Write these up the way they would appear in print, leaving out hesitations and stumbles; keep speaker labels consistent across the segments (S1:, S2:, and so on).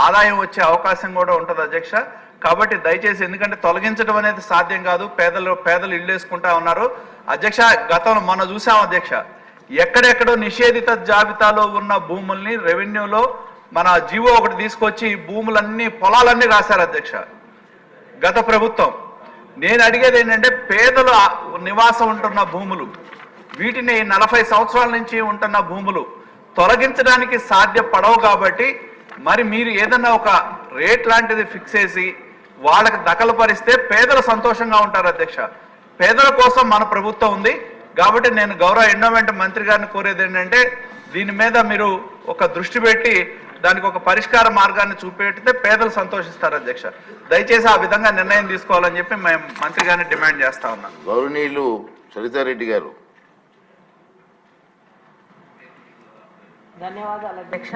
S1: ఆదాయం వచ్చే అవకాశం కూడా ఉంటుంది అధ్యక్ష. కాబట్టి దయచేసి, ఎందుకంటే తొలగించడం అనేది సాధ్యం కాదు, పేదలు ఇల్లు వేసుకుంటా ఉన్నారు అధ్యక్ష. గతంలో మొన్న చూసాం అధ్యక్ష, ఎక్కడెక్కడో నిషేధిత జాబితాలో ఉన్న భూముల్ని రెవెన్యూలో మన జీవో ఒకటి తీసుకొచ్చి భూములన్నీ పొలాలన్నీ రాశారు అధ్యక్ష గత ప్రభుత్వం. నేను అడిగేది ఏంటంటే, పేదలు నివాసం ఉంటున్న భూములు, వీటిని 40 సంవత్సరాల నుంచి ఉంటున్న భూములు తొలగించడానికి సాధ్యపడవు. కాబట్టి మరి మీరు ఏదన్నా ఒక రేట్ లాంటిది ఫిక్స్ చేసి వాళ్ళకి దఖలుపరిస్తే పేదలు సంతోషంగా ఉంటారు అధ్యక్ష. పేదల కోసం మన ప్రభుత్వం ఉంది. కాబట్టి నేను గౌరవ ఎండోమెంట్ మంత్రి గారిని కోరేది ఏంటంటే, దీని మీద మీరు ఒక దృష్టి పెట్టి దానికి ఒక పరిష్కార మార్గాన్ని చూపెడితే పేదలు సంతోషిస్తారు అధ్యక్ష. దయచేసి ఆ విధంగా నిర్ణయం తీసుకోవాలని చెప్పి మేము మంత్రి గారిని డిమాండ్ చేస్తా ఉన్నాం.
S2: గౌరవనీయులు సరితారెడ్డి గారు.
S3: ధన్యవాదాలు అధ్యక్ష,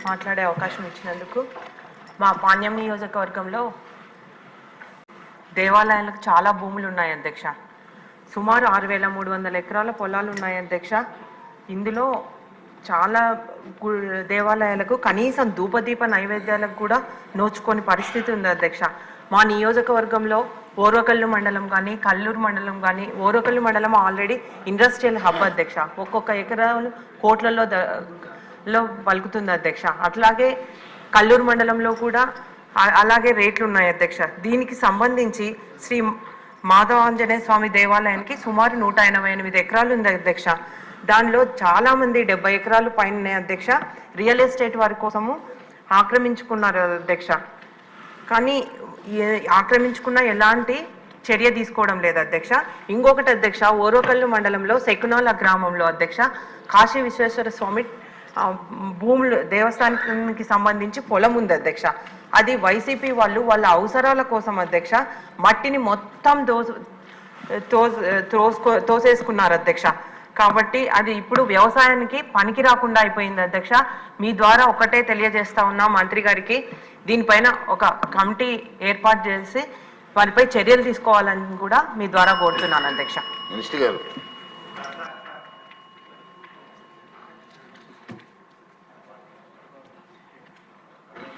S3: మాట్లాడే అవకాశం ఇచ్చినందుకు. మా పాణ్యం నియోజకవర్గంలో దేవాలయాలకు చాలా భూములు ఉన్నాయి అధ్యక్ష. సుమారు 6,300 ఎకరాల పొలాలు ఉన్నాయి అధ్యక్ష. ఇందులో చాలా దేవాలయాలకు కనీసం ధూపదీప నైవేద్యాలకు కూడా నోచుకొని పరిస్థితి ఉంది అధ్యక్ష. మా నియోజకవర్గంలో ఓరకల్లు మండలం కానీ, కల్లూరు మండలం కానీ, ఓరకల్లు మండలం ఆల్రెడీ ఇండస్ట్రియల్ హబ్ అధ్యక్ష. ఒక్కొక్క ఎకరాలు కోట్లలో పలుకుతుంది అధ్యక్ష. అట్లాగే కల్లూరు మండలంలో కూడా అలాగే రేట్లు ఉన్నాయి అధ్యక్ష. దీనికి సంబంధించి శ్రీ మాధవాంజనేయ స్వామి దేవాలయానికి సుమారు 188 ఎకరాలు ఉంది అధ్యక్ష. దానిలో చాలామంది 70 ఎకరాలు పైన అధ్యక్ష రియల్ ఎస్టేట్ వారి కోసము ఆక్రమించుకున్నారు అధ్యక్ష. కానీ ఆక్రమించుకున్న ఎలాంటి చర్య తీసుకోవడం లేదు అధ్యక్ష. ఇంకొకటి అధ్యక్ష, ఓరోకల్లు మండలంలో సెకునాల గ్రామంలో అధ్యక్ష కాశీ విశ్వేశ్వర స్వామి భూములు దేవస్థానానికి సంబంధించి పొలం ఉంది అధ్యక్ష. అది వైసీపీ వాళ్ళు వాళ్ళ అవసరాల కోసం అధ్యక్ష మట్టిని మొత్తం తోసేసుకున్నారు అధ్యక్ష. కాబట్టి అది ఇప్పుడు వ్యవసాయానికి పనికి రాకుండా అయిపోయింది అధ్యక్ష. మీ ద్వారా ఒకటే తెలియజేస్తా ఉన్నా మంత్రి గారికి, దీనిపైన ఒక కమిటీ ఏర్పాటు చేసి వారిపై చర్యలు తీసుకోవాలని కూడా మీ ద్వారా కోరుతున్నాను అధ్యక్ష.
S2: మినిస్టర్ గారు.